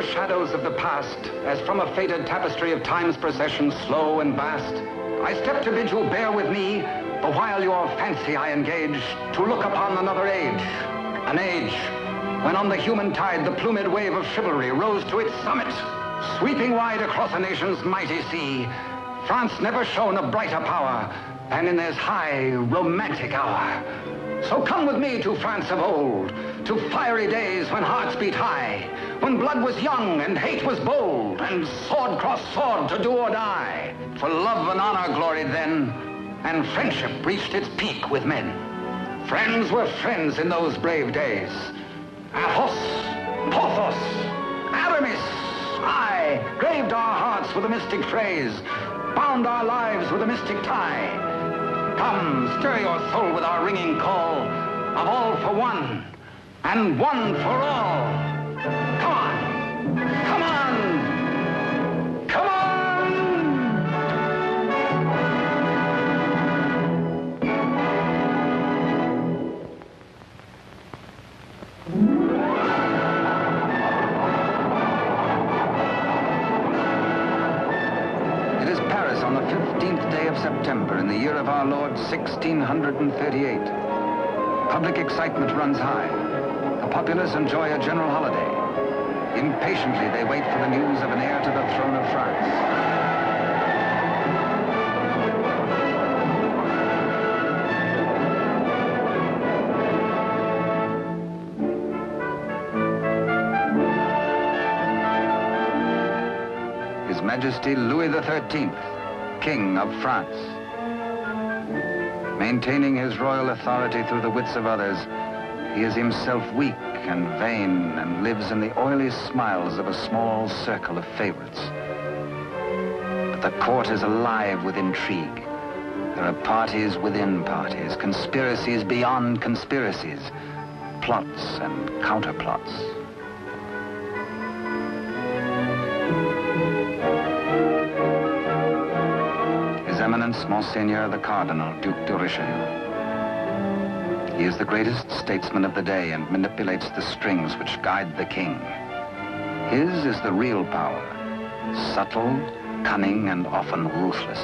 the shadows of the past, as from a faded tapestry of time's procession, slow and vast, I step to bid you bear with me, the while your fancy I engage, to look upon another age, an age when on the human tide the plumed wave of chivalry rose to its summit, sweeping wide across a nation's mighty sea. France never shone a brighter power than in this high, romantic hour. So come with me to France of old, to fiery days when hearts beat high, when blood was young and hate was bold, and sword crossed sword to do or die. For love and honor gloried then, and friendship reached its peak with men. Friends were friends in those brave days. Athos, Porthos, Aramis, aye, graved our hearts with a mystic phrase, bound our lives with a mystic tie. Come, stir your soul with our ringing call of all for one, and one for all. Come on, come on, come on! It is Paris on the 15th day of September in the year of our Lord 1638. Public excitement runs high. The populace enjoy a general holiday. Impatiently, they wait for the news of an heir to the throne of France. His Majesty Louis XIII, King of France. Maintaining his royal authority through the wits of others, he is himself weak and vain and lives in the oily smiles of a small circle of favorites. But the court is alive with intrigue. There are parties within parties, conspiracies beyond conspiracies, plots and counterplots. His Eminence, Monseigneur the Cardinal, Duc de Richelieu. He is the greatest statesman of the day and manipulates the strings which guide the king. His is the real power, subtle, cunning, and often ruthless.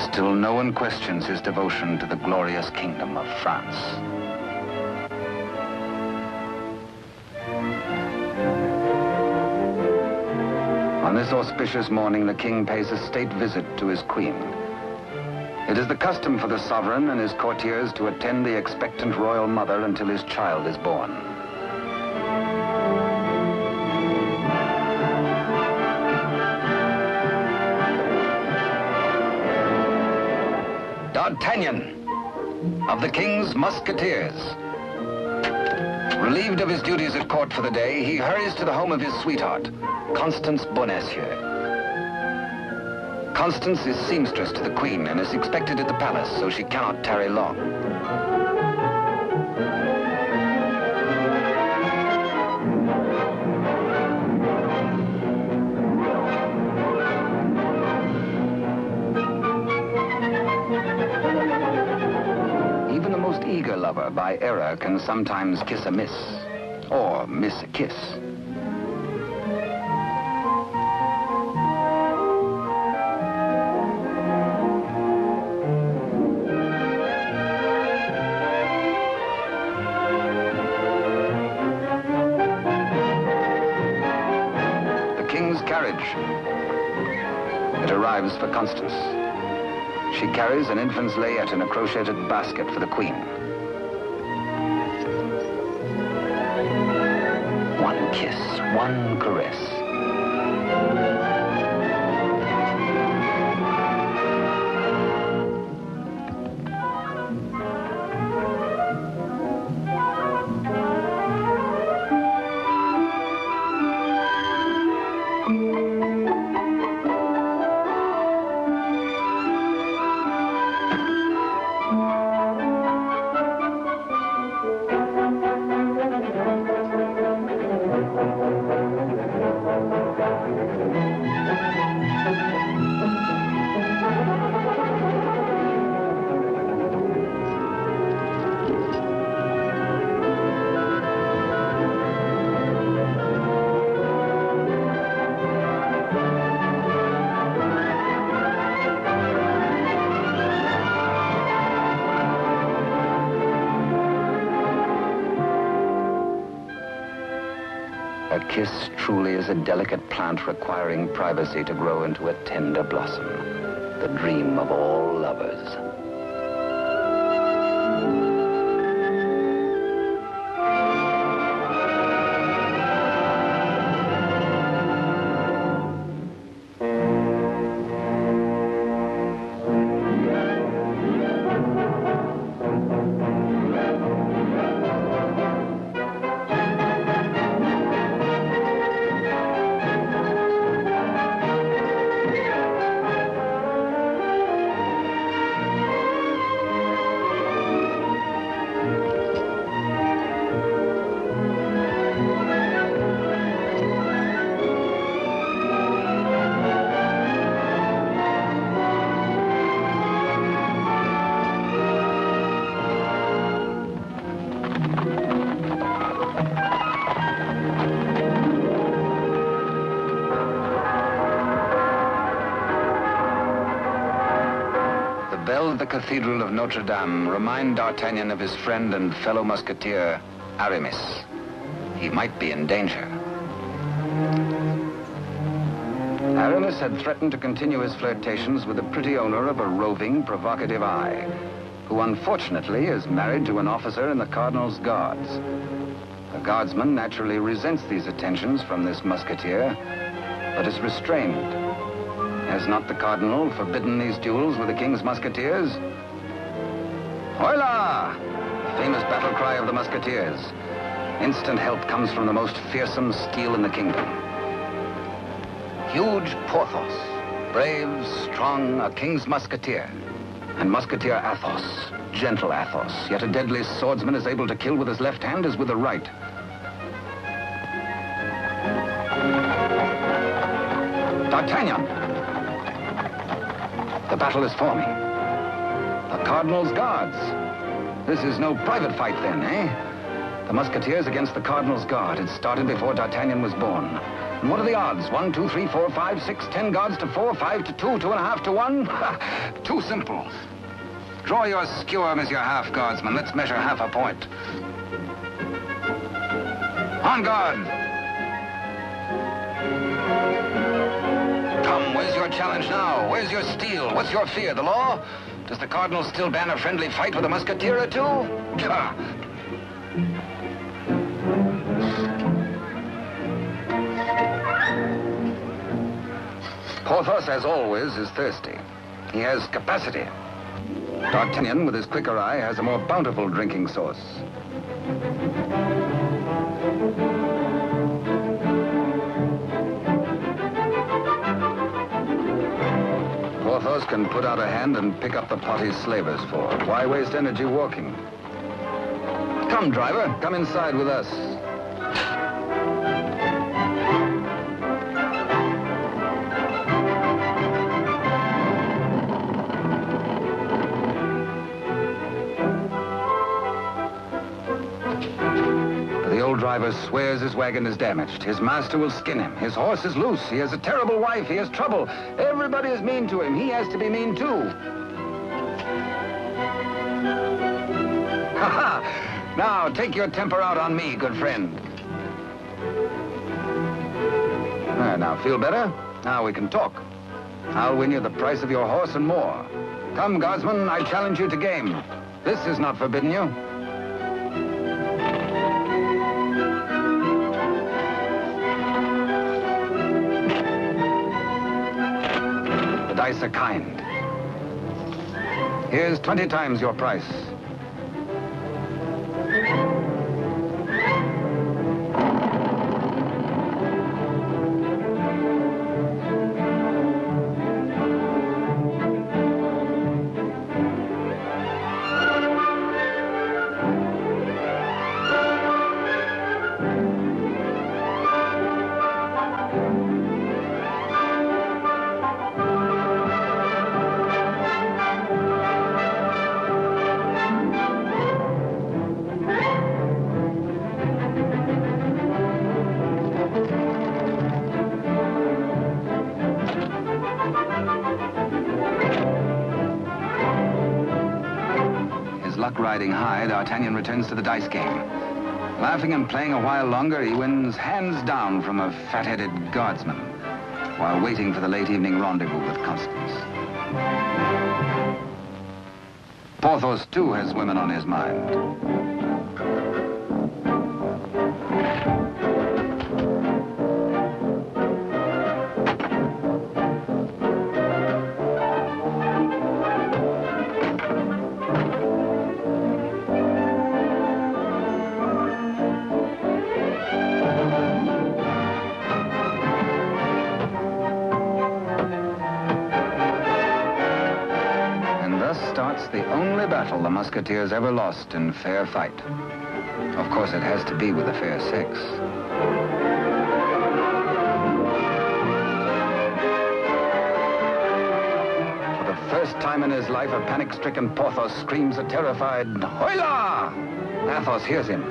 Still no one questions his devotion to the glorious kingdom of France. On this auspicious morning, the king pays a state visit to his queen. It is the custom for the sovereign and his courtiers to attend the expectant royal mother until his child is born. D'Artagnan, of the king's musketeers. Relieved of his duties at court for the day, he hurries to the home of his sweetheart, Constance Bonacieux. Constance is seamstress to the queen and is expected at the palace, so she cannot tarry long. Even the most eager lover, by error, can sometimes kiss a miss, or miss a kiss. It arrives for Constance. She carries an infant's layette in a crocheted basket for the queen. One kiss, one caress. A kiss truly is a delicate plant requiring privacy to grow into a tender blossom, the dream of all lovers. The Cathedral of Notre Dame remind D'Artagnan of his friend and fellow musketeer, Aramis. He might be in danger. Aramis had threatened to continue his flirtations with the pretty owner of a roving, provocative eye, who unfortunately is married to an officer in the Cardinal's Guards. The guardsman naturally resents these attentions from this musketeer, but is restrained. Has not the Cardinal forbidden these duels with the King's Musketeers? Hola! Famous battle cry of the Musketeers. Instant help comes from the most fearsome steel in the kingdom. Huge Porthos, brave, strong, a King's Musketeer. And Musketeer Athos, gentle Athos, yet a deadly swordsman is able to kill with his left hand as with the right. D'Artagnan! The battle is forming. The Cardinal's Guards. This is no private fight then, eh? The Musketeers against the Cardinal's Guard. It started before D'Artagnan was born. And what are the odds? 1, 2, 3, 4, 5, 6, 10 guards to 4, 5 to 2, 2.5 to 1? Ha! Too simple. Draw your skewer, Monsieur Half Guardsman. Let's measure half a point. On guard! Come, where's your challenge now? Where's your steel? What's your fear? The law? Does the Cardinal still ban a friendly fight with a musketeer or two? Porthos, as always, is thirsty. He has capacity. D'Artagnan, with his quicker eye, has a more bountiful drinking source. Porthos can put out a hand and pick up the pot he's slavers for. Why waste energy walking? Come, driver, come inside with us. The old driver swears his wagon is damaged. His master will skin him. His horse is loose. He has a terrible wife. He has trouble. Everybody is mean to him. He has to be mean too. Ha ha! Now, take your temper out on me, good friend. Now, feel better? Now we can talk. I'll win you the price of your horse and more. Come, guardsman, I challenge you to game. This is not forbidden you. The dice are kind. Here's 20 times your price. Riding high, D'Artagnan returns to the dice game. Laughing and playing a while longer, he wins hands down from a fat-headed guardsman while waiting for the late evening rendezvous with Constance. Porthos, too, has women on his mind. The only battle the Musketeers ever lost in fair fight. Of course, it has to be with the fair sex. For the first time in his life, a panic-stricken Porthos screams a terrified, "Hola!" Athos hears him.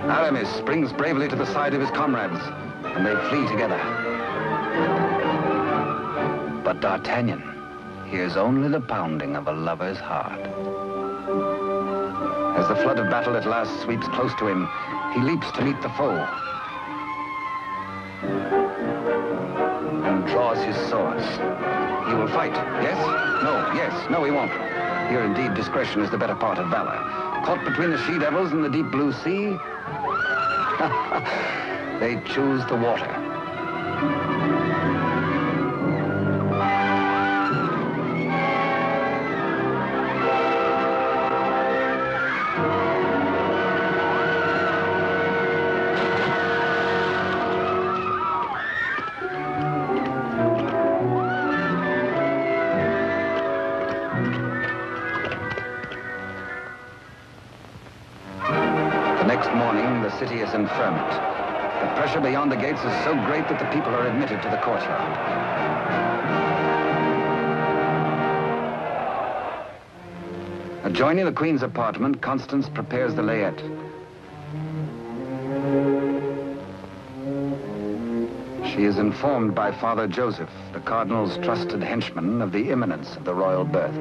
Aramis springs bravely to the side of his comrades, and they flee together. But D'Artagnan hears only the pounding of a lover's heart. As the flood of battle at last sweeps close to him, he leaps to meet the foe and draws his swords. He will fight, yes? No, yes, no, he won't. Here, indeed, discretion is the better part of valor. Caught between the she-devils and the deep blue sea, they choose the water. The city is in ferment. The pressure beyond the gates is so great that the people are admitted to the courtyard. Adjoining the Queen's apartment, Constance prepares the layette. She is informed by Father Joseph, the Cardinal's trusted henchman, of the imminence of the royal birth.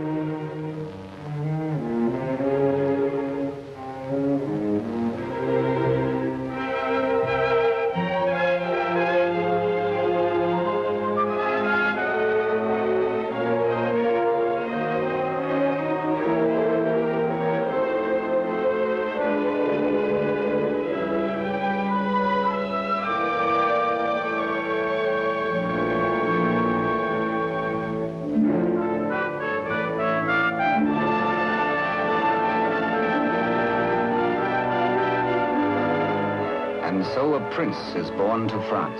So a prince is born to France,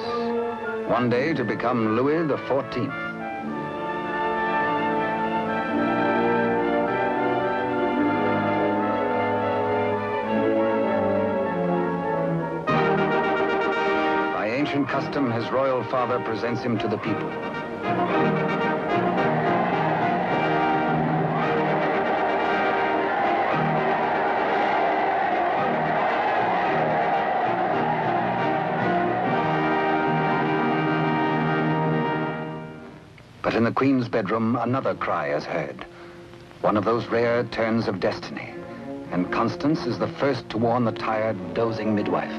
one day to become Louis XIV. By ancient custom, his royal father presents him to the people. But in the Queen's bedroom, another cry is heard. One of those rare turns of destiny. And Constance is the first to warn the tired, dozing midwife.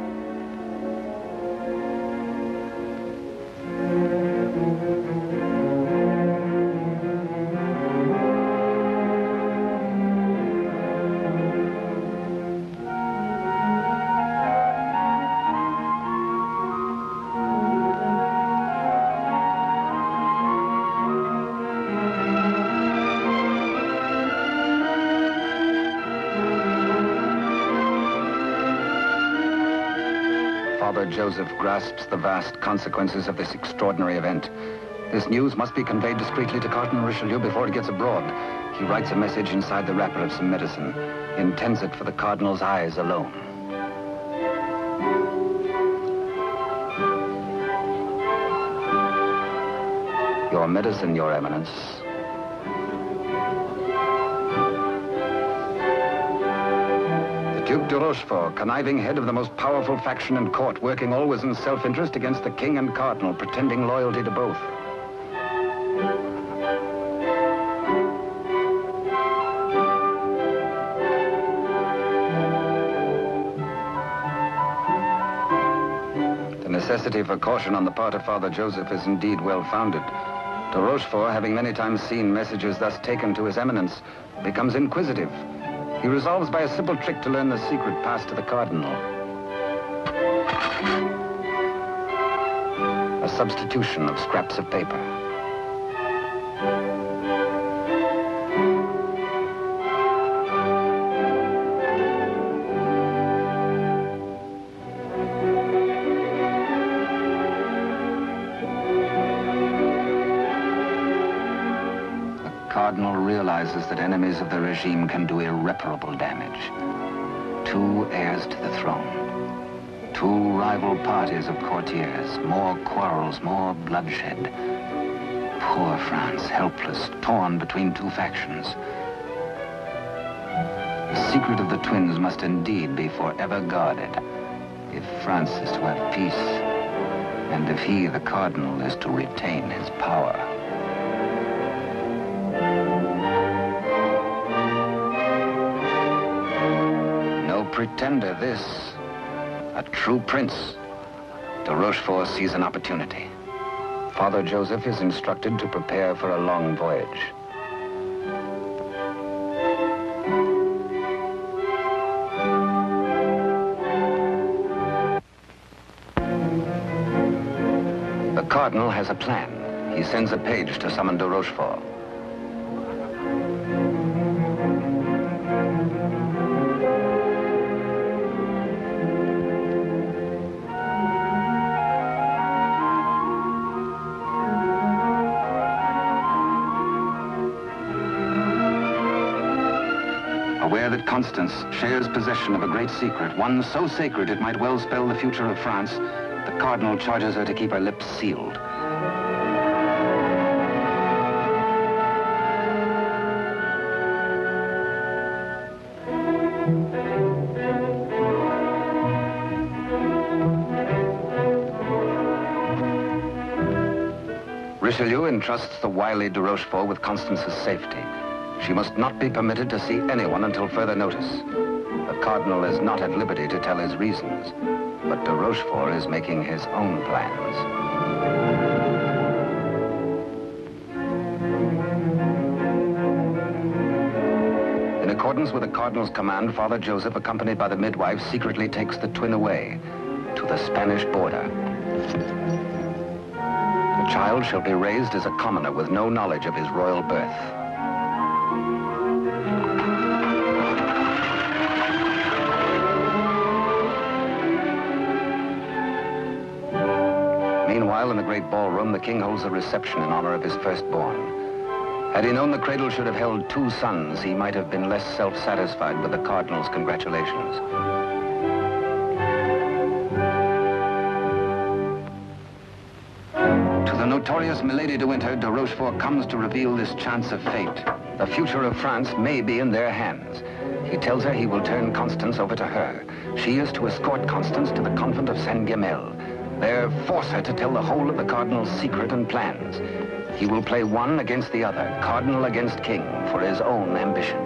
Father Joseph grasps the vast consequences of this extraordinary event. This news must be conveyed discreetly to Cardinal Richelieu before it gets abroad. He writes a message inside the wrapper of some medicine. He intends it for the Cardinal's eyes alone. Your medicine, Your Eminence. Duke de Rochefort, conniving head of the most powerful faction in court, working always in self-interest against the king and cardinal, pretending loyalty to both. necessity for caution on the part of Father Joseph is indeed well-founded. De Rochefort, having many times seen messages thus taken to his eminence, becomes inquisitive. He resolves by a simple trick to learn the secret passed to the cardinal. A substitution of scraps of paper. Cardinal realizes that enemies of the regime can do irreparable damage. Two heirs to the throne. Two rival parties of courtiers. More quarrels, more bloodshed. Poor France, helpless, torn between two factions. The secret of the twins must indeed be forever guarded if France is to have peace, and if he, the cardinal, is to retain his power. Pretender, this. A true prince. De Rochefort sees an opportunity. Father Joseph is instructed to prepare for a long voyage. The cardinal has a plan. He sends a page to summon de Rochefort. Aware that Constance shares possession of a great secret, one so sacred it might well spell the future of France, the cardinal charges her to keep her lips sealed. Richelieu entrusts the wily de Rochefort with Constance's safety. She must not be permitted to see anyone until further notice. The cardinal is not at liberty to tell his reasons, but de Rochefort is making his own plans. In accordance with the cardinal's command, Father Joseph, accompanied by the midwife, secretly takes the twin away to the Spanish border. The child shall be raised as a commoner with no knowledge of his royal birth. Meanwhile, in the great ballroom, the king holds a reception in honor of his firstborn. Had he known the cradle should have held two sons, he might have been less self-satisfied with the cardinal's congratulations. To the notorious Milady de Winter, de Rochefort comes to reveal this chance of fate. The future of France may be in their hands. He tells her he will turn Constance over to her. She is to escort Constance to the convent of Saint-Gamel. There, force her to tell the whole of the cardinal's secret and plans. He will play one against the other, cardinal against king, for his own ambition.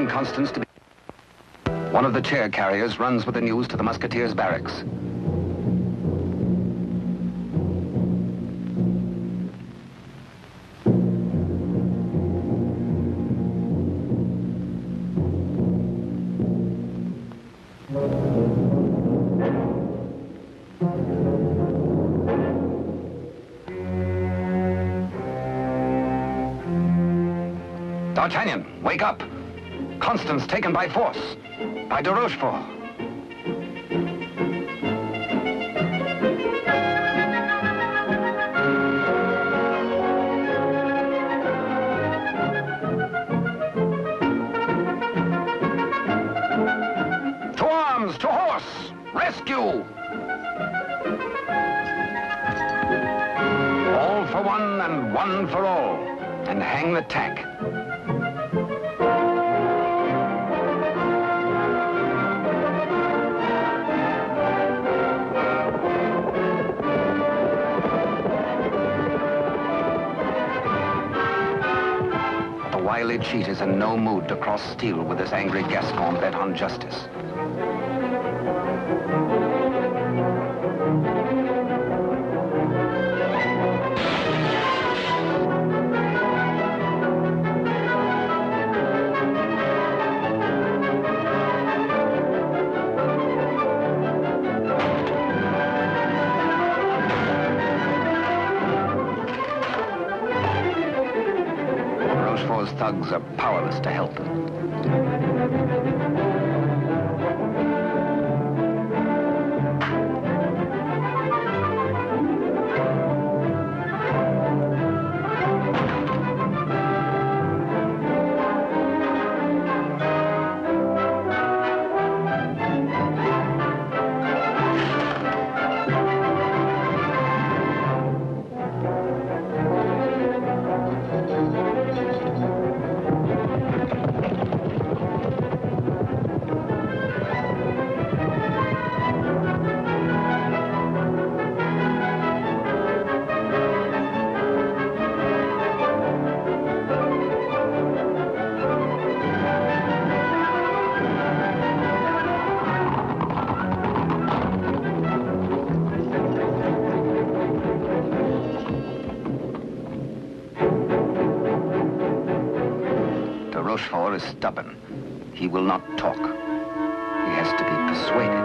Constance to be... One of the chair carriers runs with the news to the musketeers' barracks. D'Artagnan, wake up! Constance taken by force, by de Rochefort. All for one and one for all, and hang the tack. The wily cheat is in no mood to cross steel with this angry Gascon bent on justice. Thugs are powerless to help. Rochefort is stubborn. He will not talk. He has to be persuaded.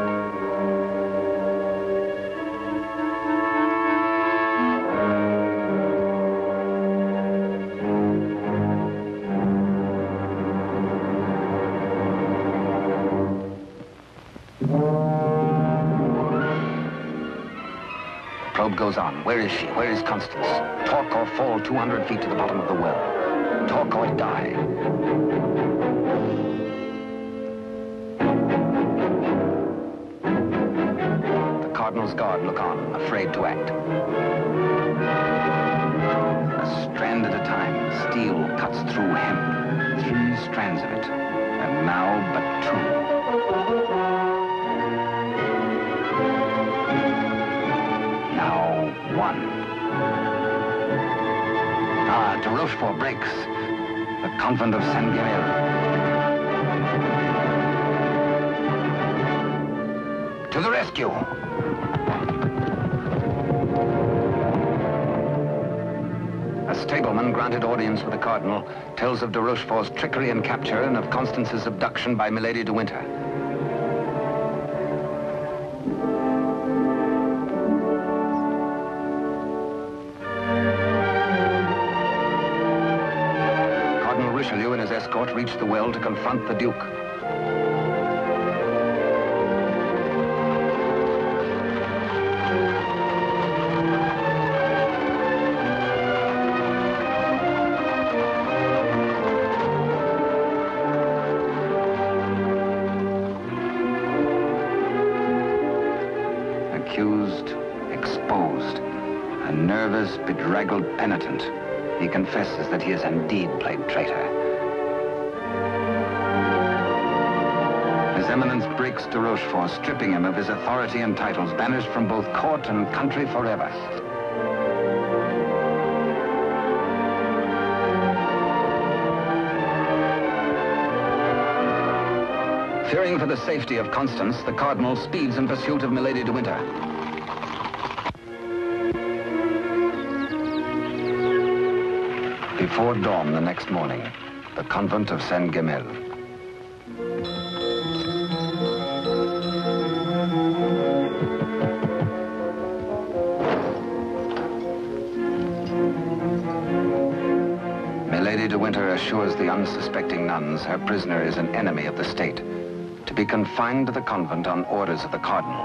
The probe goes on. Where is she? Where is Constance? Talk or fall 200 feet to the bottom of the well. Talk or die. The Cardinal's guard look on, afraid to act. A strand at a time, steel cuts through hemp. 3 strands of it, and now but 2. Now 1. De Rochefort breaks. The convent of Saint-Guerre. To the rescue! A stableman granted audience with the Cardinal tells of de Rochefort's trickery and capture and of Constance's abduction by Milady de Winter. Richelieu and his escort reached the well to confront the Duke. Accused, exposed, a nervous, bedraggled penitent. He confesses that he has indeed played traitor. His Eminence breaks de Rochefort, stripping him of his authority and titles, banished from both court and country forever. Fearing for the safety of Constance, the Cardinal speeds in pursuit of Milady de Winter. Before dawn the next morning, the convent of Saint-Guerre. Milady de Winter assures the unsuspecting nuns her prisoner is an enemy of the state, to be confined to the convent on orders of the Cardinal.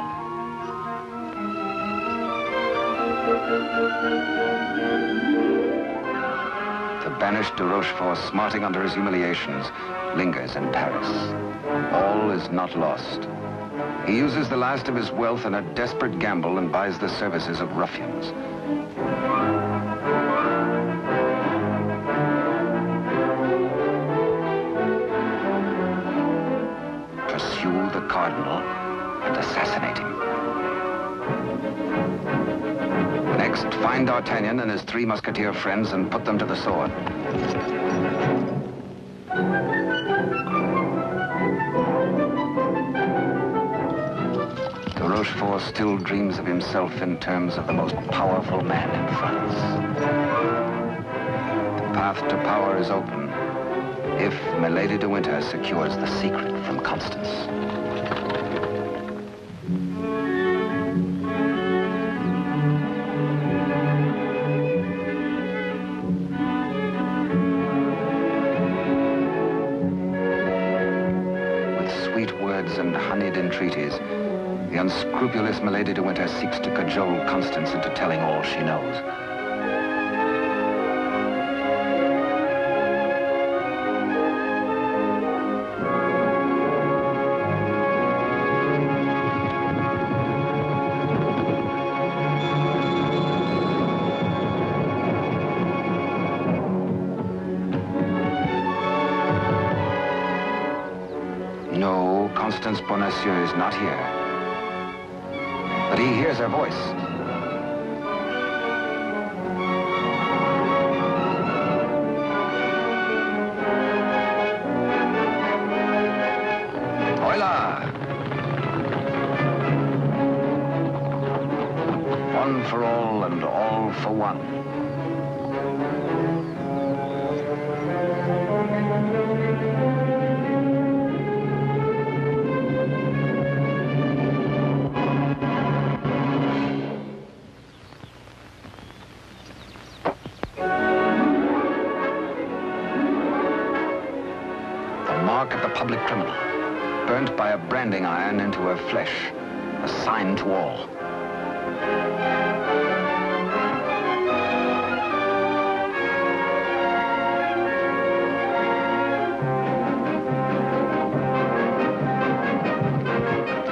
The banished de Rochefort, smarting under his humiliations, lingers in Paris. All is not lost. He uses the last of his wealth in a desperate gamble and buys the services of ruffians. Pursue the cardinal and assassinate him. Next, find D'Artagnan and his 3 musketeer friends and put them to the sword. De Rochefort still dreams of himself in terms of the most powerful man in France. The path to power is open if Milady de Winter secures the secret from Constance. And honeyed entreaties, the unscrupulous Milady de Winter seeks to cajole Constance into telling all she knows. Constance Bonacieux is not here, but he hears her voice. Hola! One for all and all for one. Public criminal, burnt by a branding iron into her flesh, a sign to all.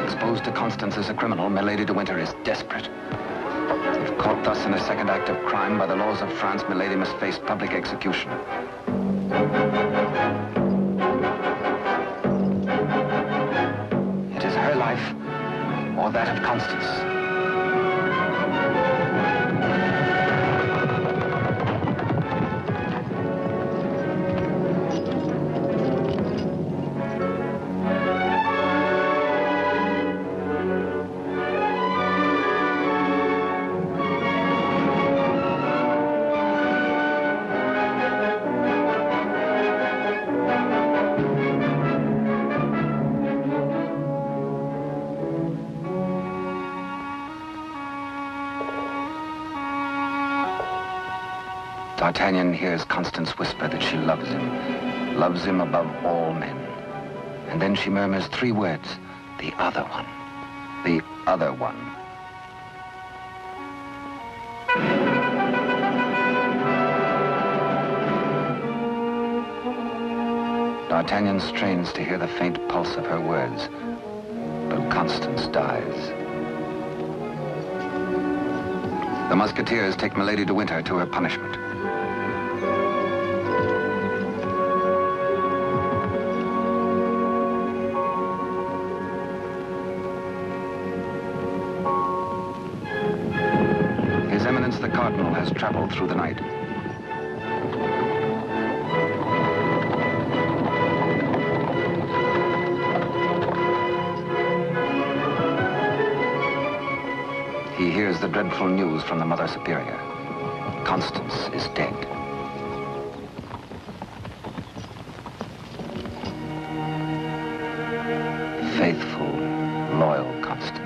Exposed to Constance as a criminal, Milady de Winter is desperate. If caught thus in a second act of crime, by the laws of France, Milady must face public execution. Or that of Constance. D'Artagnan hears Constance whisper that she loves him above all men. And then she murmurs 3 words, the other one, the other one. D'Artagnan strains to hear the faint pulse of her words, but Constance dies. The Musketeers take Milady de Winter to her punishment. His Eminence the Cardinal has traveled through the night. He hears the dreadful news from the Mother Superior. Constance is dead. Faithful, loyal Constance.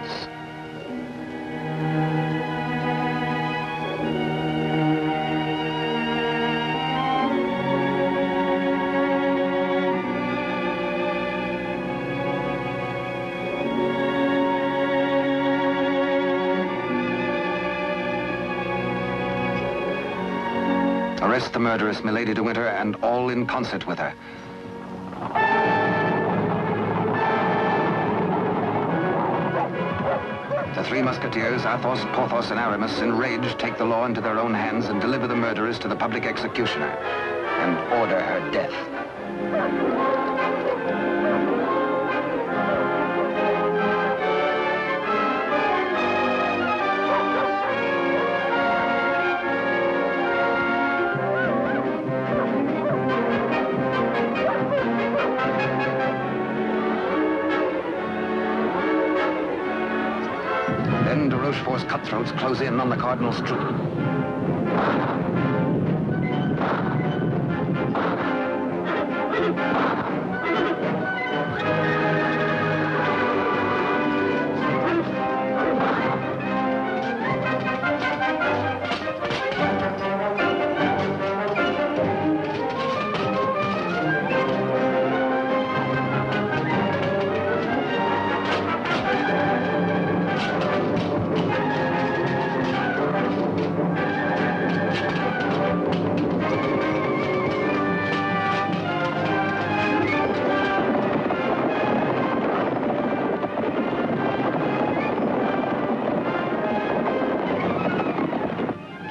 Arrest the murderess, Milady de Winter, and all in concert with her. three musketeers, Athos, Porthos, and Aramis, enraged, take the law into their own hands and deliver the murderess to the public executioner and order her death. Rochefort's cutthroats close in on the Cardinal's troop.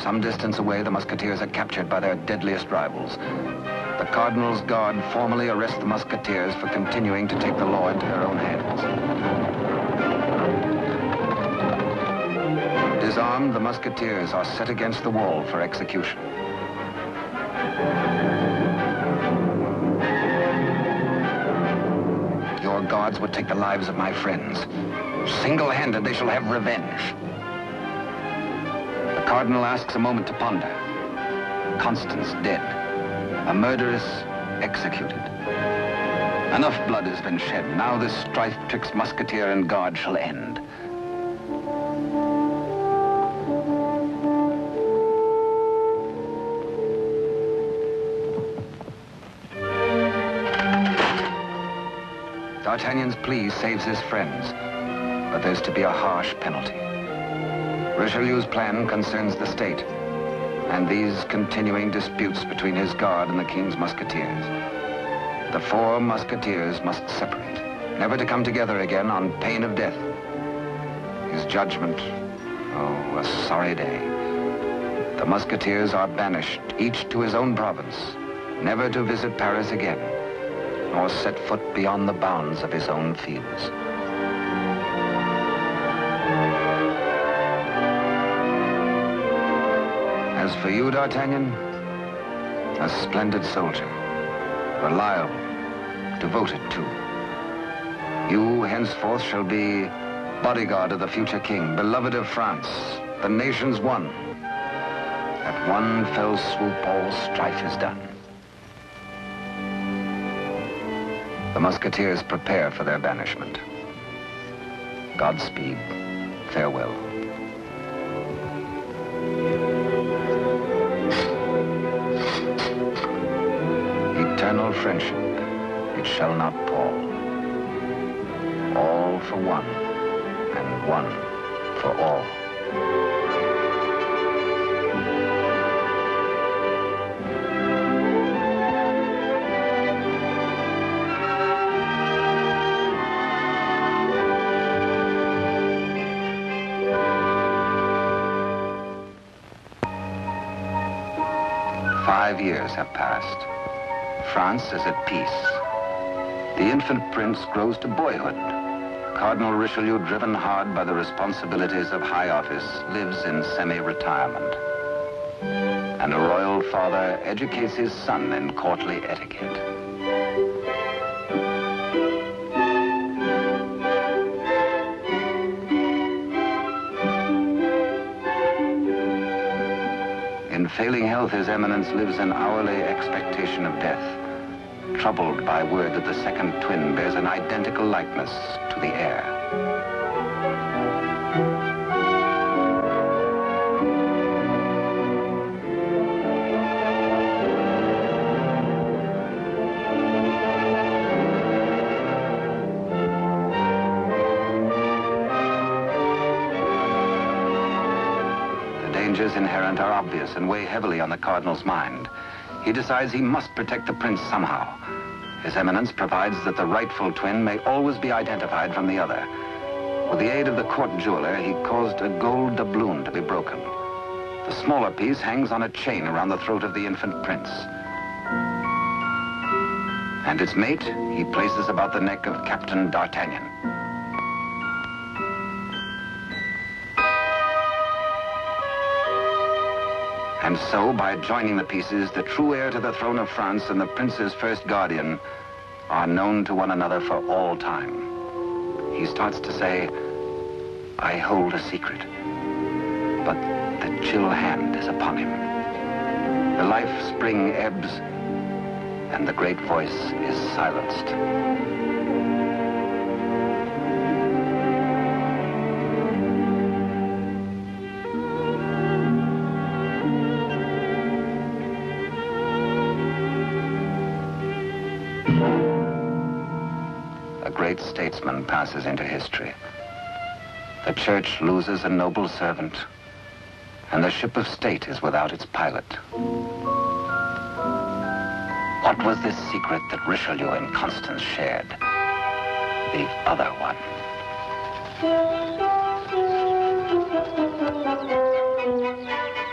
Some distance away, the musketeers are captured by their deadliest rivals. The Cardinal's guard formally arrest the musketeers for continuing to take the law into their own hands. Disarmed, the musketeers are set against the wall for execution. Your guards would take the lives of my friends. Single-handed, they shall have revenge. The Cardinal asks a moment to ponder. Constance dead. A murderess executed. Enough blood has been shed. Now this strife twixt musketeer and guard shall end. D'Artagnan's plea saves his friends, but there's to be a harsh penalty. Richelieu's plan concerns the state, and these continuing disputes between his guard and the king's musketeers. The four musketeers must separate, never to come together again on pain of death. His judgment, oh, a sorry day. The musketeers are banished, each to his own province, never to visit Paris again, nor set foot beyond the bounds of his own fields. As for you, D'Artagnan, a splendid soldier, reliable, devoted too. You henceforth shall be bodyguard of the future king, beloved of France, the nation's one. At one fell swoop, all strife is done. The musketeers prepare for their banishment. Godspeed, farewell. Eternal friendship, it shall not pall. All for one, and one for all. "5 years have passed. France is at peace. The infant prince grows to boyhood. Cardinal Richelieu, driven hard by the responsibilities of high office, lives in semi-retirement. And a royal father educates his son in courtly etiquette. In failing health, His Eminence lives in hourly expectation of death, troubled by word that the second twin bears an identical likeness to the heir. Dangers inherent are obvious and weigh heavily on the Cardinal's mind. He decides he must protect the prince somehow. His Eminence provides that the rightful twin may always be identified from the other. With the aid of the court jeweler, he caused a gold doubloon to be broken. The smaller piece hangs on a chain around the throat of the infant prince. And its mate he places about the neck of Captain D'Artagnan. And so, by joining the pieces, the true heir to the throne of France and the prince's first guardian are known to one another for all time. He starts to say, I hold a secret, but the chill hand is upon him. The life spring ebbs, and the great voice is silenced. A great statesman passes into history. The church loses a noble servant, and the ship of state is without its pilot. What was this secret that Richelieu and Constance shared? The other one.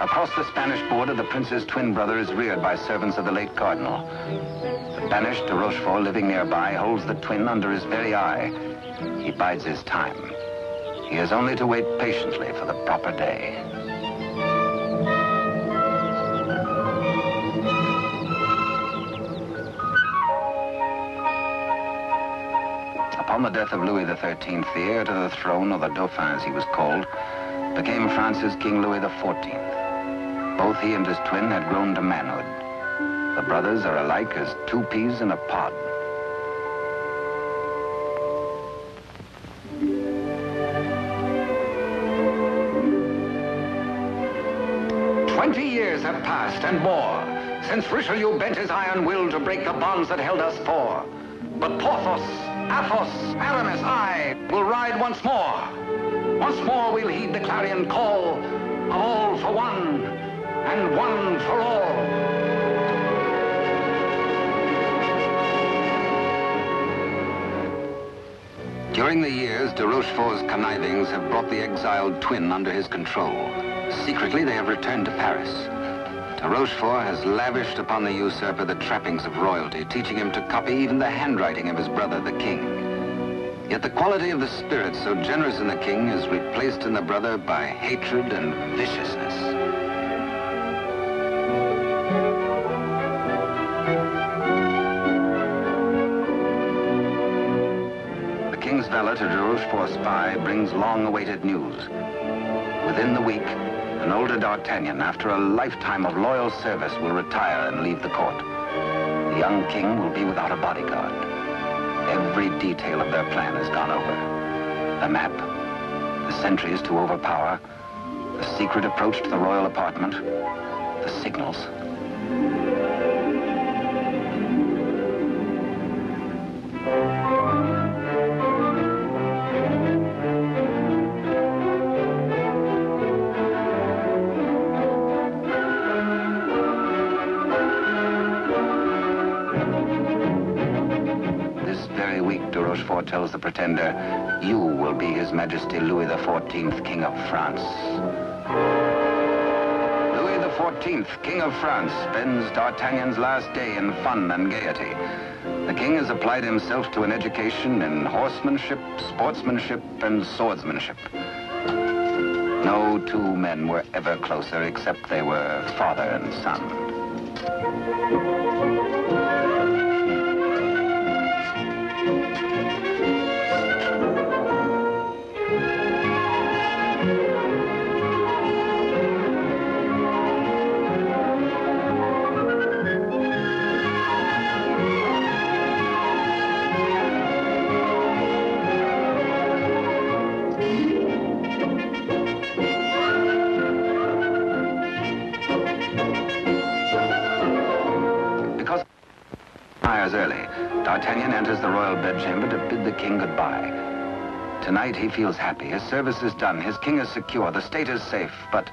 Across the Spanish border, the prince's twin brother is reared by servants of the late cardinal. The banished de Rochefort, living nearby, holds the twin under his very eye. He bides his time. He has only to wait patiently for the proper day. Upon the death of Louis XIII, the heir to the throne, or the Dauphin as he was called, became France's King Louis XIV. Both he and his twin had grown to manhood. The brothers are alike as two peas in a pod. Years have passed and more since Richelieu bent his iron will to break the bonds that held us four. But Porthos, Athos, Aramis, I will ride once more. Once more we'll heed the clarion call of all for one and one for all. During the years, de Rochefort's connivings have brought the exiled twin under his control. Secretly, they have returned to Paris. De Rochefort has lavished upon the usurper the trappings of royalty, teaching him to copy even the handwriting of his brother, the king. Yet the quality of the spirit so generous in the king is replaced in the brother by hatred and viciousness. The king's valet, a de Rochefort spy, brings long-awaited news. Within the week, an older D'Artagnan, after a lifetime of loyal service, will retire and leave the court. The young king will be without a bodyguard. Every detail of their plan has gone over. The map, the sentries to overpower, the secret approach to the royal apartment, the signals. Rochefort tells the pretender, you will be His Majesty Louis XIV, King of France. Louis XIV, King of France, spends D'Artagnan's last day in fun and gaiety. The king has applied himself to an education in horsemanship, sportsmanship, and swordsmanship. No two men were ever closer, except they were father and son. Early, D'Artagnan enters the royal bedchamber to bid the king goodbye. Tonight he feels happy. His service is done. His king is secure. The state is safe. But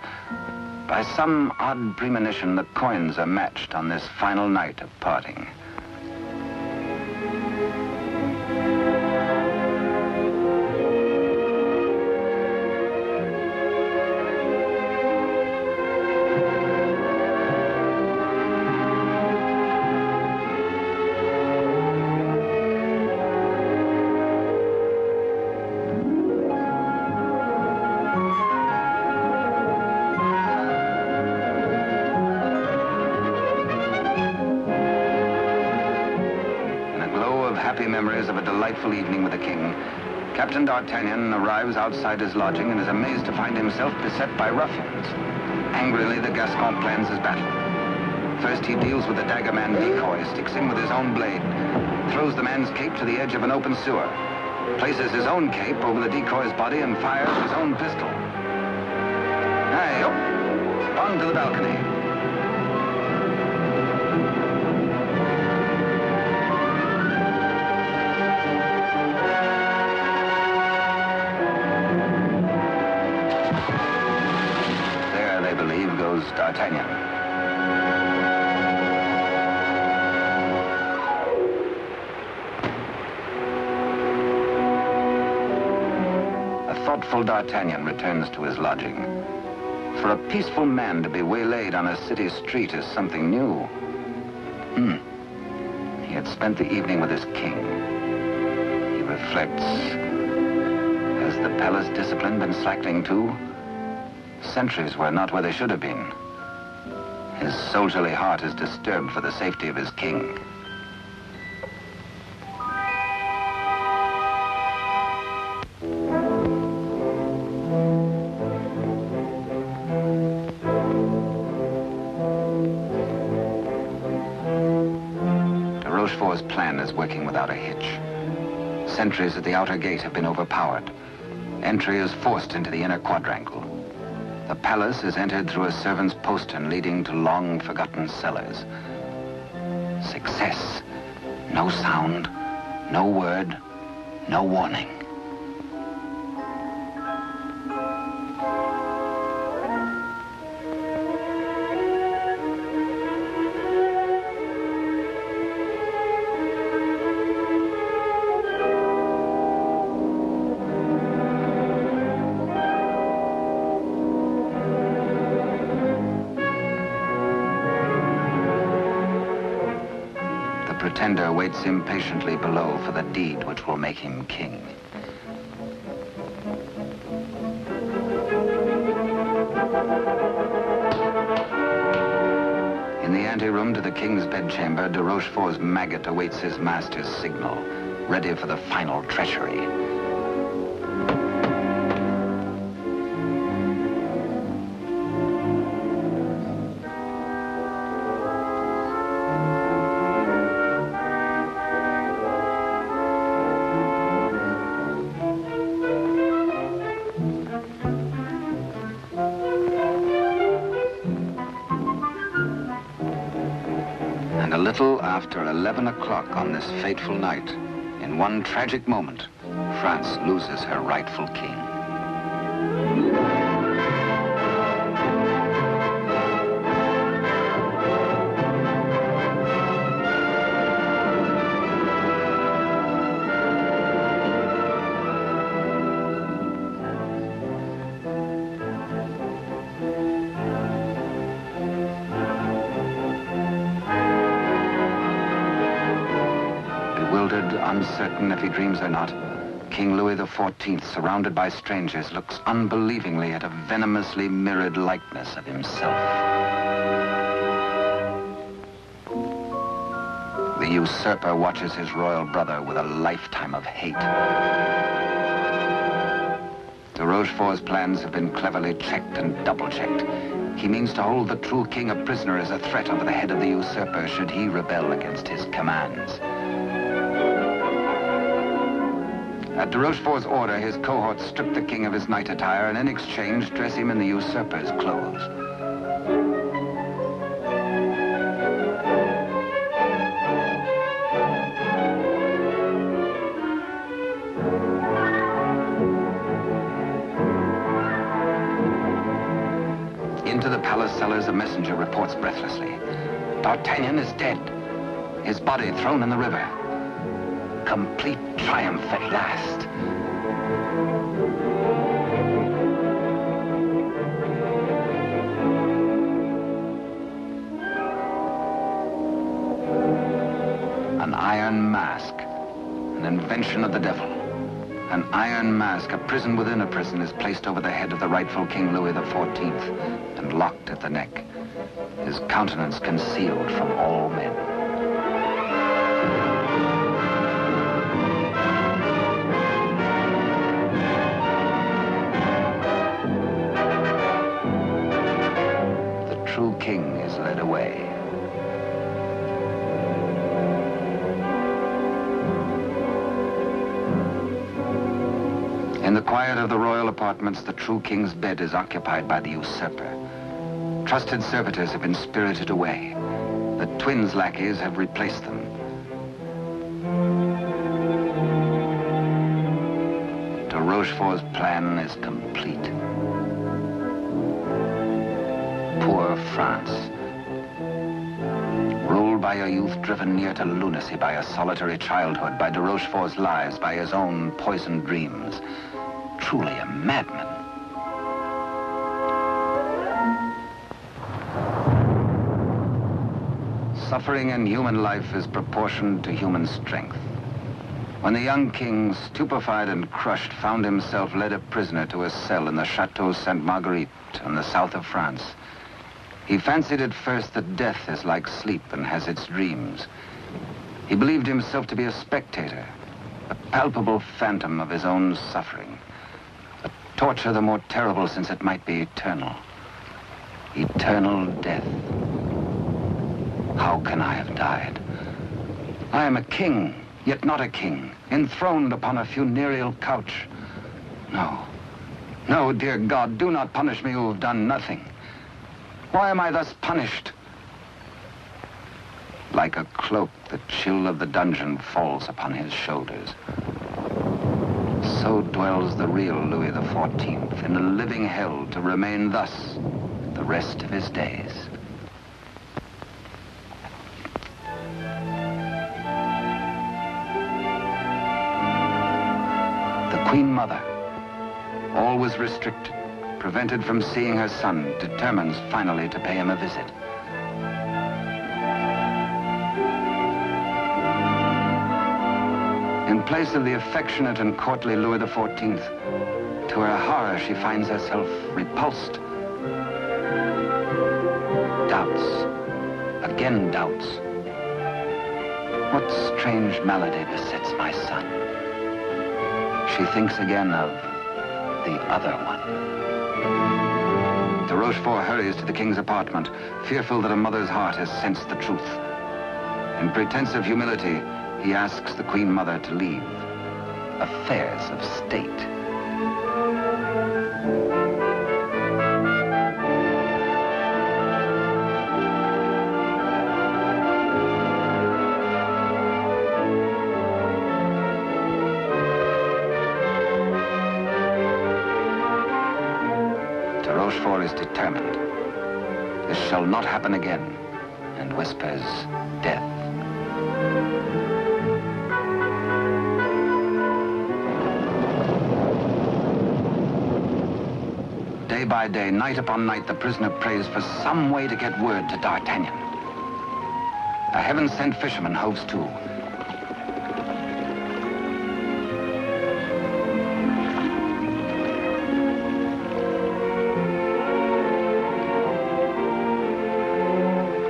by some odd premonition, the coins are matched on this final night of parting. memories of a delightful evening with the king, Captain D'Artagnan arrives outside his lodging and is amazed to find himself beset by ruffians. Angrily, the Gascon plans his battle. First, he deals with the dagger man decoy, sticks him with his own blade, throws the man's cape to the edge of an open sewer, places his own cape over the decoy's body and fires his own pistol. Hey, up, on to the balcony. There, they believe, goes D'Artagnan. Thoughtful D'Artagnan returns to his lodging. For a peaceful man to be waylaid on a city street is something new. He had spent the evening with his king. He reflects. Has the palace discipline been slackening too? Sentries were not where they should have been. His soldierly heart is disturbed for the safety of his king. Working without a hitch. Sentries at the outer gate have been overpowered. Entry is forced into the inner quadrangle. The palace is entered through a servant's postern leading to long-forgotten cellars. Success. No sound, no word, no warning. Pretender waits impatiently below for the deed which will make him king. In the anteroom to the king's bedchamber, de Rochefort's maggot awaits his master's signal, ready for the final treachery. After 11 o'clock on this fateful night, in one tragic moment, France loses her rightful king. Uncertain if he dreams or not, King Louis XIV, surrounded by strangers, looks unbelievingly at a venomously mirrored likeness of himself. The usurper watches his royal brother with a lifetime of hate. De Rochefort's plans have been cleverly checked and double-checked. He means to hold the true king a prisoner as a threat over the head of the usurper should he rebel against his commands. At de Rochefort's order, his cohorts strip the king of his night attire and in exchange dress him in the usurper's clothes. Into the palace cellars, a messenger reports breathlessly. D'Artagnan is dead. His body thrown in the river. Complete triumph at last. An iron mask, an invention of the devil. An iron mask, a prison within a prison, is placed over the head of the rightful King Louis XIV and locked at the neck, his countenance concealed from all men. true king is led away. In the quiet of the royal apartments, the true king's bed is occupied by the usurper. Trusted servitors have been spirited away. The twins' lackeys have replaced them. De Rochefort's plan is complete. Poor France. Ruled by a youth driven near to lunacy by a solitary childhood, by de Rochefort's lies, by his own poisoned dreams. Truly a madman. Suffering in human life is proportioned to human strength. When the young king, stupefied and crushed, found himself led a prisoner to a cell in the Chateau Sainte-Marguerite in the south of France, he fancied at first that death is like sleep and has its dreams. He believed himself to be a spectator, a palpable phantom of his own suffering. A torture the more terrible since it might be eternal. Eternal death. How can I have died? I am a king, yet not a king, enthroned upon a funereal couch. No, no, dear God, do not punish me who have done nothing. Why am I thus punished? Like a cloak, the chill of the dungeon falls upon his shoulders. So dwells the real Louis XIV in a living hell to remain thus the rest of his days. The Queen Mother, always restricted, prevented from seeing her son, determines finally to pay him a visit. In place of the affectionate and courtly Louis XIV, to her horror, she finds herself repulsed. Doubts, again doubts. What strange malady besets my son? She thinks again of the other one. De Rochefort hurries to the king's apartment, fearful that a mother's heart has sensed the truth. In pretense of humility, he asks the Queen Mother to leave. Affairs of state. De Rochefort is determined. This shall not happen again, and whispers death. Day by day, night upon night, the prisoner prays for some way to get word to D'Artagnan. A heaven-sent fisherman hoves to.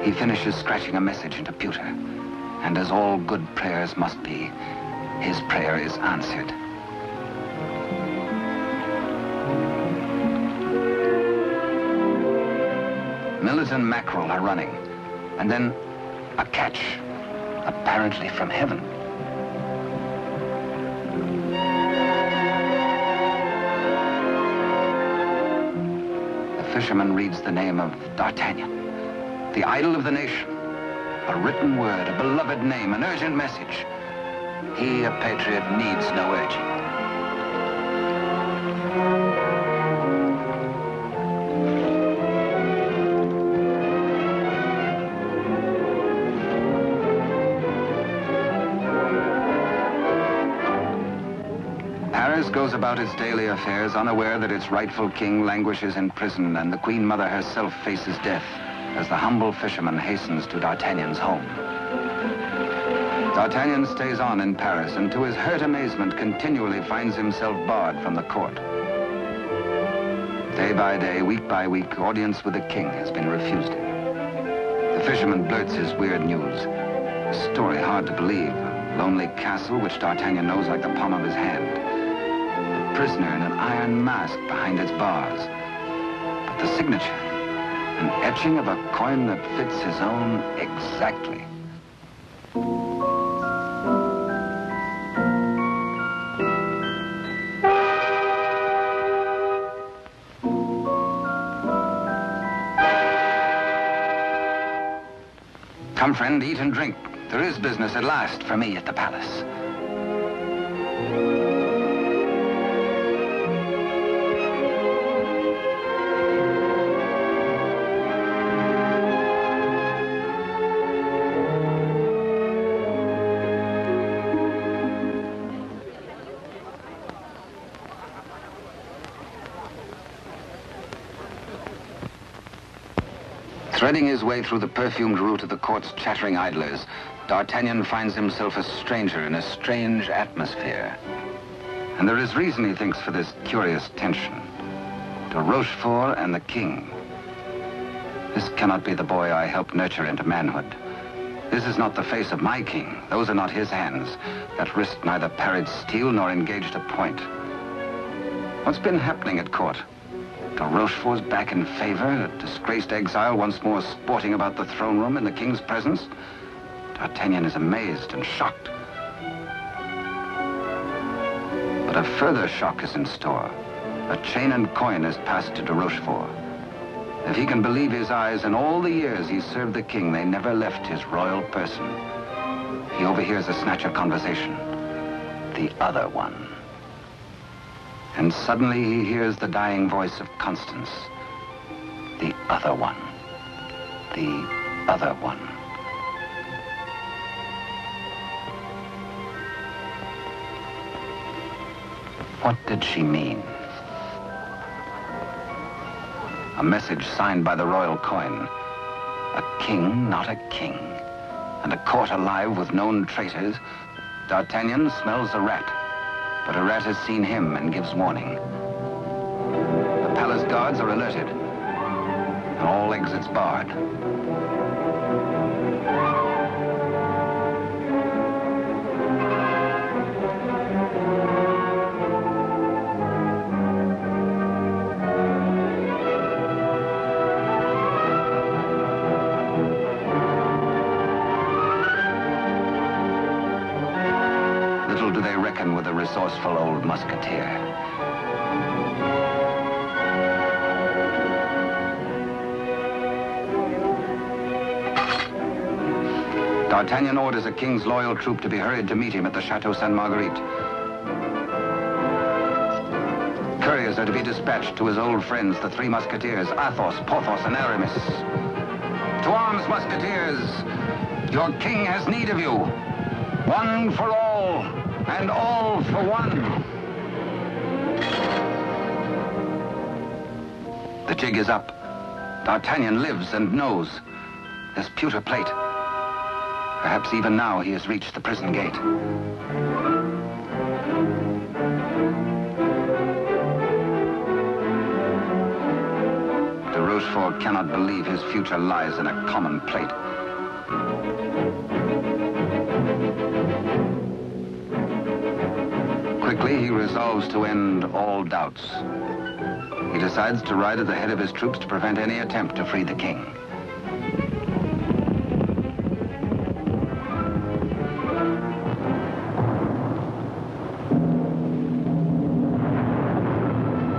He finishes scratching a message into pewter, and as all good prayers must be, his prayer is answered. Millet and mackerel are running, and then a catch, apparently from heaven. The fisherman reads the name of D'Artagnan, the idol of the nation. A written word, a beloved name, an urgent message. He, a patriot, needs no urging. Paris goes about its daily affairs, unaware that its rightful king languishes in prison, and the Queen Mother herself faces death as the humble fisherman hastens to D'Artagnan's home. D'Artagnan stays on in Paris, and to his hurt amazement continually finds himself barred from the court. Day by day, week by week, audience with the king has been refused him. The fisherman blurts his weird news. A story hard to believe. A lonely castle which D'Artagnan knows like the palm of his hand. A prisoner in an iron mask behind its bars. But the signature, An etching of a coin that fits his own exactly. Come, friend, eat and drink. There is business at last for me at the palace. Threading his way through the perfumed route of the court's chattering idlers, D'Artagnan finds himself a stranger in a strange atmosphere. And there is reason, he thinks, for this curious tension. De Rochefort and the king. This cannot be the boy I helped nurture into manhood. This is not the face of my king. Those are not his hands that risked neither parried steel nor engaged a point. What's been happening at court? De Rochefort's back in favor, a disgraced exile once more sporting about the throne room in the king's presence. D'Artagnan is amazed and shocked. But a further shock is in store. A chain and coin is passed to de Rochefort. If he can believe his eyes, in all the years he served the king, they never left his royal person. He overhears a snatch of conversation. The other one. And suddenly he hears the dying voice of Constance. The other one. The other one. What did she mean? A message signed by the royal coin. A king, not a king. And a court alive with known traitors. D'Artagnan smells a rat. But a rat has seen him and gives warning. The palace guards are alerted. And all exits barred. With a resourceful old musketeer. D'Artagnan orders a king's loyal troop to be hurried to meet him at the Chateau Sainte-Marguerite. Couriers are to be dispatched to his old friends, the three musketeers, Athos, Porthos, and Aramis. To arms, musketeers! Your king has need of you. One for all. And all for one. The jig is up. D'Artagnan lives and knows. There's pewter plate. Perhaps even now he has reached the prison gate. De Rochefort cannot believe his future lies in a common plate. Quickly, he resolves to end all doubts. He decides to ride at the head of his troops to prevent any attempt to free the king.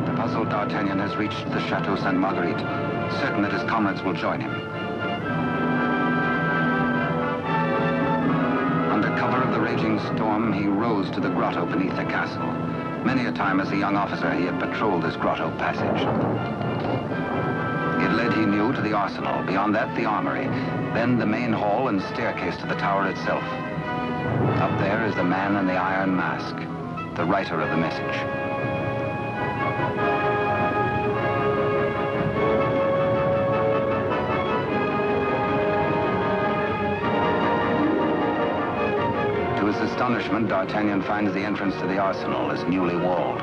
The puzzled D'Artagnan has reached the Chateau Sainte-Marguerite, certain that his comrades will join him. Under cover of the raging storm, he rose to the grotto beneath the castle. Many a time as a young officer, he had patrolled this grotto passage. It led, he knew, to the arsenal. Beyond that, the armory. Then the main hall and staircase to the tower itself. Up there is the man in the iron mask, the writer of the message. To his astonishment, D'Artagnan finds the entrance to the arsenal is newly walled.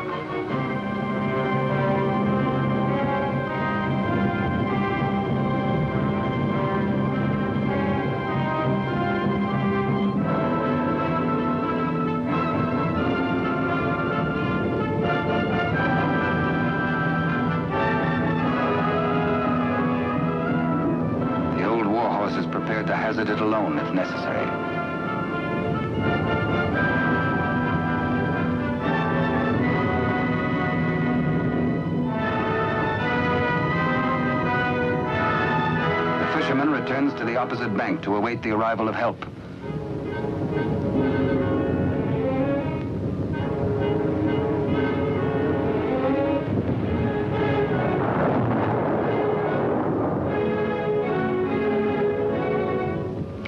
prepared to hazard it alone if necessary. The fisherman returns to the opposite bank to await the arrival of help.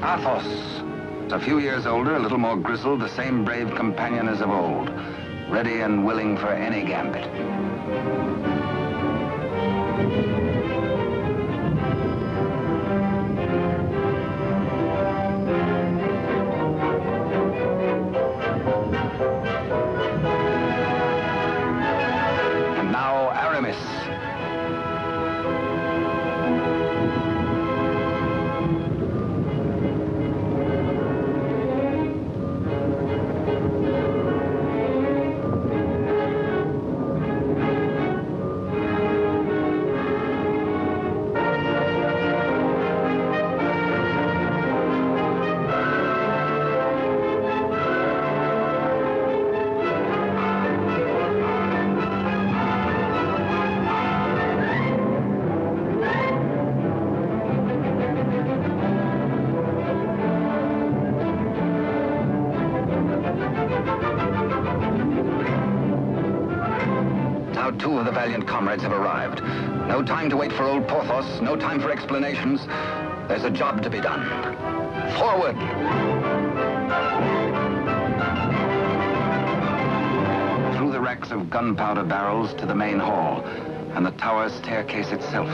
Athos, a few years older, a little more grizzled, the same brave companion as of old, ready and willing for any gambit. And now Aramis. Two of the valiant comrades have arrived. No time to wait for old Porthos, no time for explanations. There's a job to be done. Forward! Through the racks of gunpowder barrels to the main hall, and the tower staircase itself.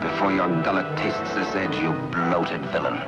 Before your gullet tastes this edge, you bloated villain.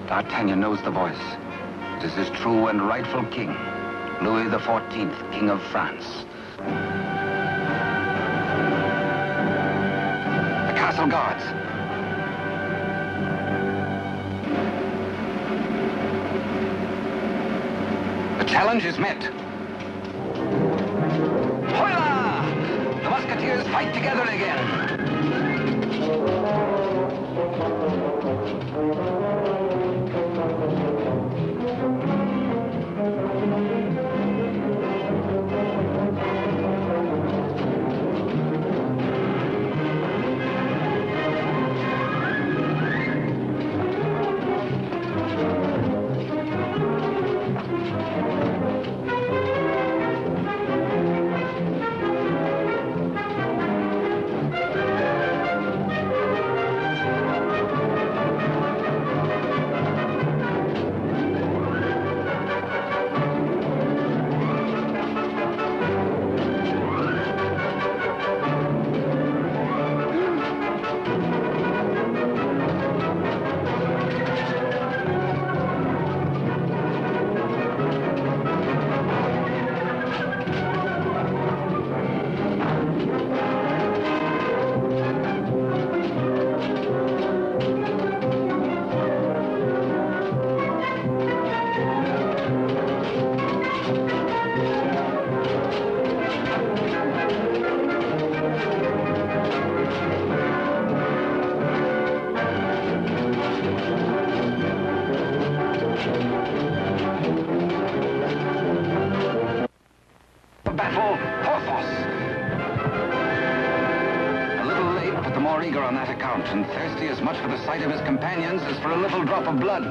D'Artagnan knows the voice. It is his true and rightful king, Louis XIV, King of France. The castle guards. The challenge is met. Hola! The musketeers fight together again. but the more eager on that account, and thirsty as much for the sight of his companions as for a little drop of blood.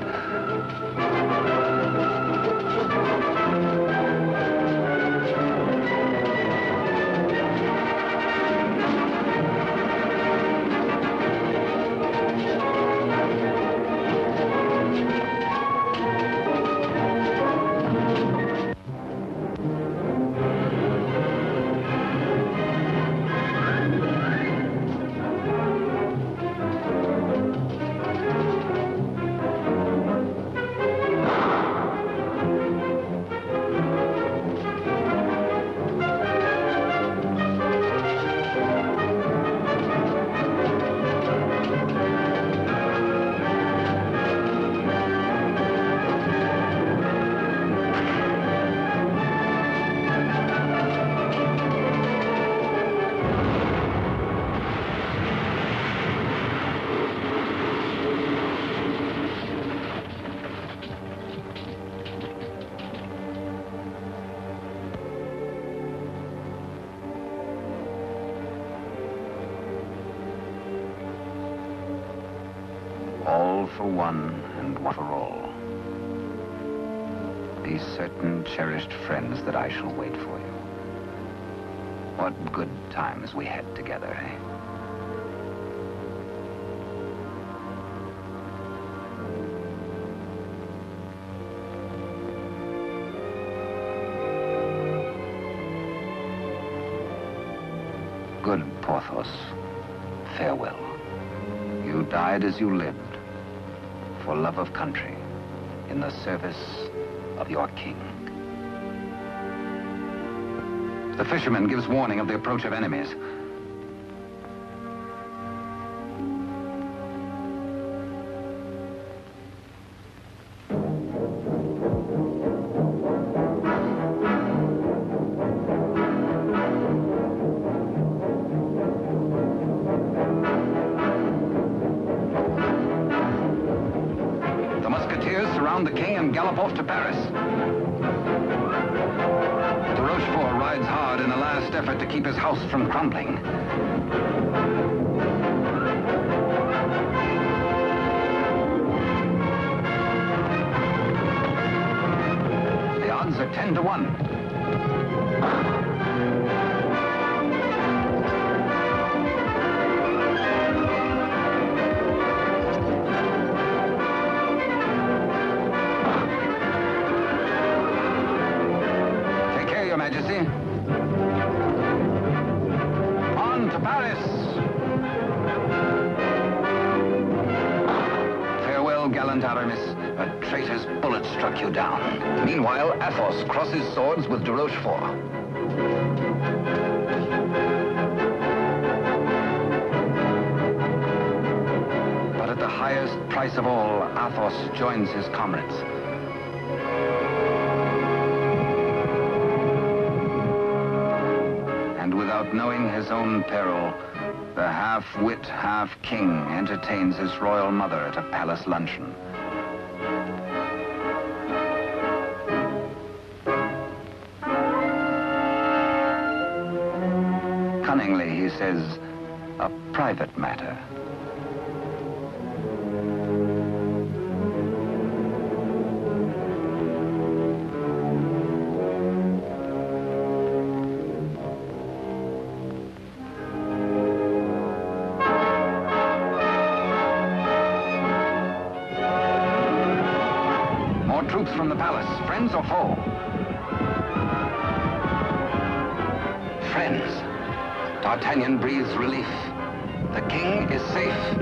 All for one and one for all. Be certain, cherished friends, that I shall wait for you. What good times we had together, eh? Good Porthos, farewell. You died as you lived, for love of country, in the service of your king. The fisherman gives warning of the approach of enemies. The king and gallop off to Paris. De Rochefort rides hard in a last effort to keep his house from crumbling. The odds are 10 to 1. Majesty. On to Paris. Farewell, gallant Aramis. A traitor's bullet struck you down. Meanwhile, Athos crosses swords with de Rochefort. But at the highest price of all, Athos joins his comrades. Without knowing his own peril, the half-wit, half-king entertains his royal mother at a palace luncheon. Cunningly, he says, a private matter. Troops from the palace, friends or foe? Friends. D'Artagnan breathes relief. The king is safe.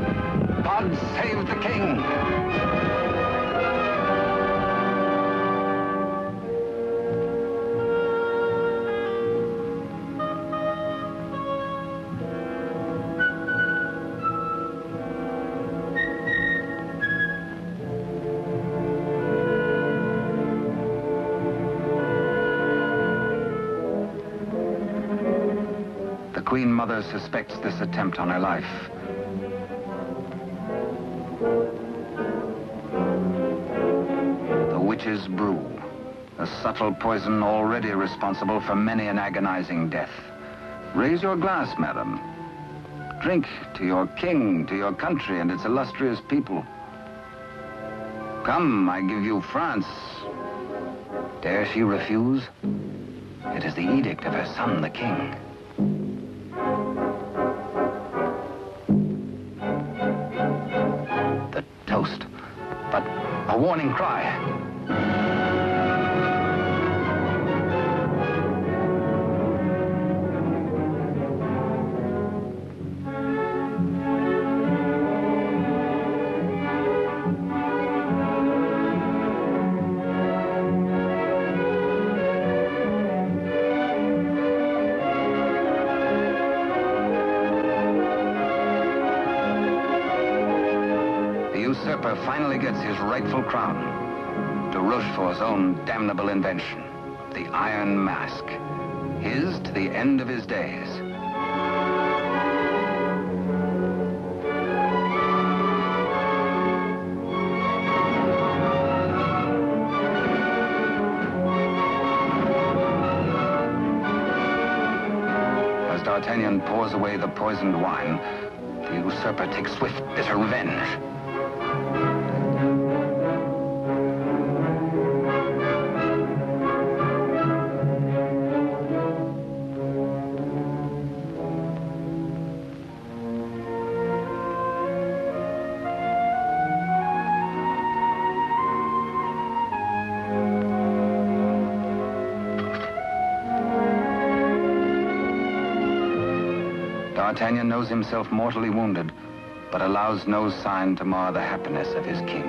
God save the king! Queen Mother suspects this attempt on her life. The witch's brew, a subtle poison already responsible for many an agonizing death. Raise your glass, madam. Drink to your king, to your country, and its illustrious people. Come, I give you France. Dare she refuse? It is the edict of her son, the king. The toast, but a warning cry. Finally gets his rightful crown. De Rochefort's own damnable invention, the Iron Mask, his to the end of his days. As D'Artagnan pours away the poisoned wine, the usurper takes swift, bitter revenge. D'Artagnan knows himself mortally wounded, but allows no sign to mar the happiness of his king.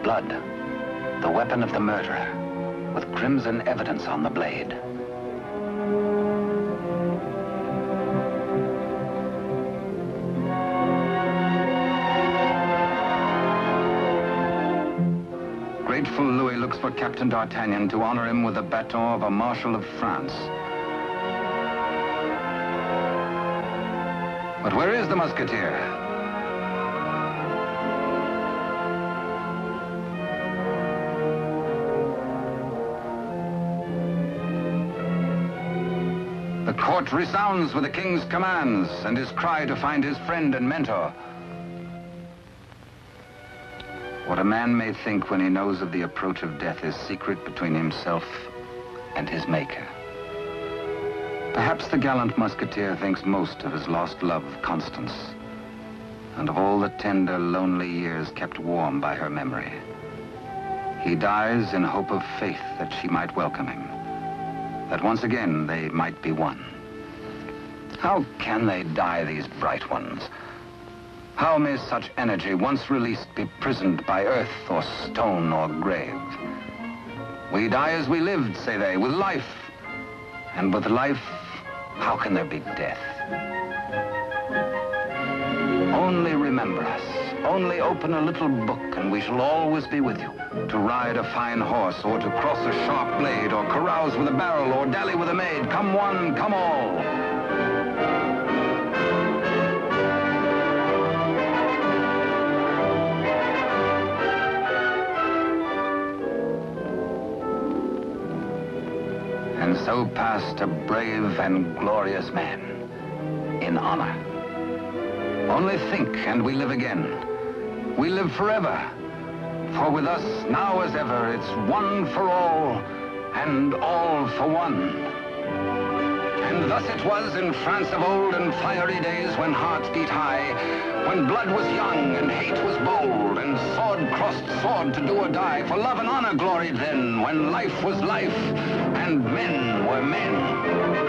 Blood, the weapon of the murderer, with crimson evidence on the blade. Grateful Louis looks for Captain D'Artagnan to honor him with the baton of a Marshal of France. But where is the musketeer? The court resounds with the king's commands and his cry to find his friend and mentor. What a man may think when he knows of the approach of death is secret between himself and his maker. Perhaps the gallant musketeer thinks most of his lost love, Constance, and of all the tender, lonely years kept warm by her memory. He dies in hope of faith that she might welcome him, that once again they might be one. How can they die, these bright ones? How may such energy, once released, be prisoned by earth or stone or grave? We die as we lived, say they, with life. And with life, how can there be death? Only remember us. Only open a little book and we shall always be with you. To ride a fine horse, or to cross a sharp blade, or carouse with a barrel, or dally with a maid. Come one, come all. And so passed a brave and glorious man, in honor. Only think, and we live again. We live forever. For with us, now as ever, it's one for all, and all for one. And thus it was in France of old, in fiery days when hearts beat high, when blood was young and hate was bold, and sword crossed sword to do or die. For love and honor gloried then, when life was life, and men were men.